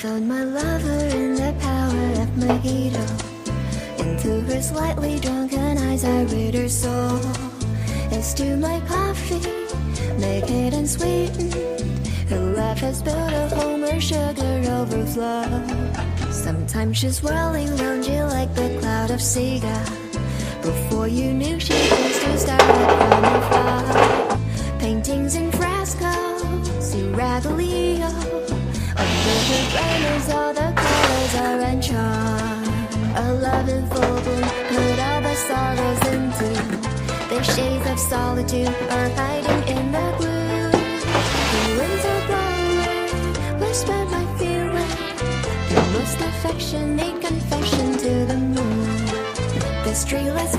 Found my lover in the power of mojito. Into her slightly drunken eyes I read her soul. As to my coffee, make it unsweetened. Her love has built a home where sugar overflow. Sometimes she's swirling round you like the cloud of Sega. Before you knew she was to start on the fly. Paintings and frescoes, Siraglio. Under her brain is all the colors are uncharmed. A love in full bloom, put all the sorrows into. The shades of solitude are hiding in the gloom. The winds are blowing, whisper my feeling. The most affectionate confession to the moon. This treeless